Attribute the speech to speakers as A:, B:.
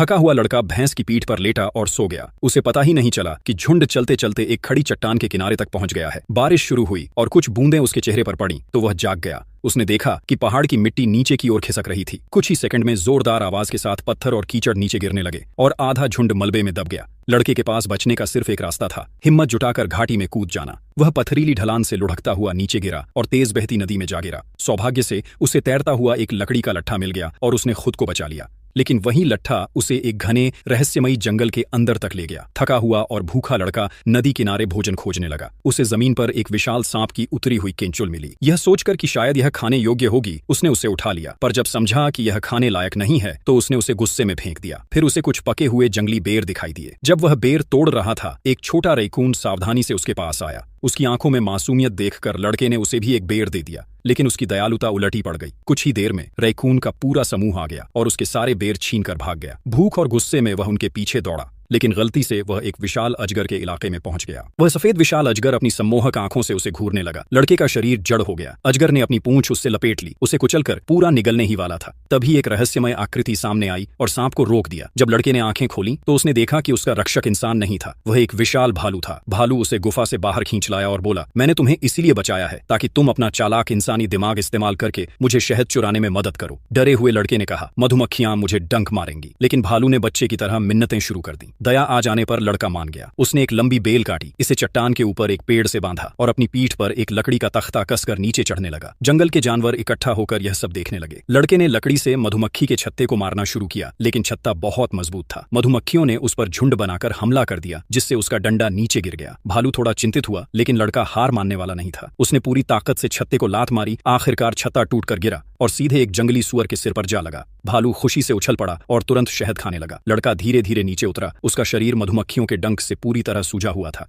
A: थका हुआ लड़का भैंस की पीठ पर लेटा और सो गया। उसे पता ही नहीं चला कि झुंड चलते चलते एक खड़ी चट्टान के किनारे तक पहुंच गया है। बारिश शुरू हुई और कुछ बूंदें उसके चेहरे पर पड़ी तो वह जाग गया। उसने देखा कि पहाड़ की मिट्टी नीचे की ओर खिसक रही थी। कुछ ही सेकंड में जोरदार आवाज के साथ पत्थर और कीचड़ नीचे गिरने लगे और आधा झुंड मलबे में दब गया। लड़के के पास बचने का सिर्फ एक रास्ता था, हिम्मत जुटाकर घाटी में कूद जाना। वह पथरीली ढलान से लुढ़कता हुआ नीचे गिरा और तेज बहती नदी में जा गिरा। सौभाग्य से उसे तैरता हुआ एक लकड़ी का लट्ठा मिल गया और उसने खुद को बचा लिया। लेकिन वही लट्ठा उसे एक घने रहस्यमयी जंगल के अंदर तक ले गया। थका हुआ और भूखा लड़का नदी किनारे भोजन खोजने लगा। उसे जमीन पर एक विशाल सांप की उतरी हुई केंचुल मिली। यह सोचकर कि शायद यह खाने योग्य होगी, उसने उसे उठा लिया, पर जब समझा कि यह खाने लायक नहीं है तो उसने उसे गुस्से में फेंक दिया। फिर उसे कुछ पके हुए जंगली बेर दिखाई दिए। जब वह बेर तोड़ रहा था, एक छोटा रैकून सावधानी से उसके पास आया। उसकी आंखों में मासूमियत देखकर लड़के ने उसे भी एक बेर दे दिया, लेकिन उसकी दयालुता उलटी पड़ गई। कुछ ही देर में रैकून का पूरा समूह आ गया और उसके सारे बेर छीनकर भाग गया। भूख और गुस्से में वह उनके पीछे दौड़ा, लेकिन गलती से वह एक विशाल अजगर के इलाके में पहुंच गया। वह सफेद विशाल अजगर अपनी सम्मोहक आंखों से उसे घूरने लगा। लड़के का शरीर जड़ हो गया। अजगर ने अपनी पूंछ उससे लपेट ली, उसे कुचलकर पूरा निगलने ही वाला था। तभी एक रहस्यमय आकृति सामने आई और सांप को रोक दिया। जब लड़के ने आंखें खोली तो उसने देखा कि उसका रक्षक इंसान नहीं था, वह एक विशाल भालू था। भालू उसे गुफा से बाहर खींच लाया और बोला, मैंने तुम्हें इसीलिए बचाया है ताकि तुम अपना चालाक इंसानी दिमाग इस्तेमाल करके मुझे शहद चुराने में मदद करो। डरे हुए लड़के ने कहा, मधुमक्खियां मुझे डंक मारेंगी। लेकिन भालू ने बच्चे की तरह मिन्नतें शुरू कर दी। दया आ जाने पर लड़का मान गया। उसने एक लंबी बेल काटी, इसे चट्टान के ऊपर एक पेड़ से बांधा और अपनी पीठ पर एक लकड़ी का तख्ता कसकर नीचे चढ़ने लगा। जंगल के जानवर इकट्ठा होकर यह सब देखने लगे। लड़के ने लकड़ी से मधुमक्खी के छत्ते को मारना शुरू किया, लेकिन छत्ता बहुत मजबूत था। मधुमक्खियों ने उस पर झुंड बनाकर हमला कर दिया, जिससे उसका डंडा नीचे गिर गया। भालू थोड़ा चिंतित हुआ, लेकिन लड़का हार मानने वाला नहीं था। उसने पूरी ताकत से छत्ते को लात मारी। आखिरकार छत्ता टूटकर गिरा और सीधे एक जंगली सुअर के सिर पर जा लगा। भालू खुशी से उछल पड़ा और तुरंत शहद खाने लगा। लड़का धीरे धीरे नीचे उतरा। उसका शरीर मधुमक्खियों के डंक से पूरी तरह सूजा हुआ था।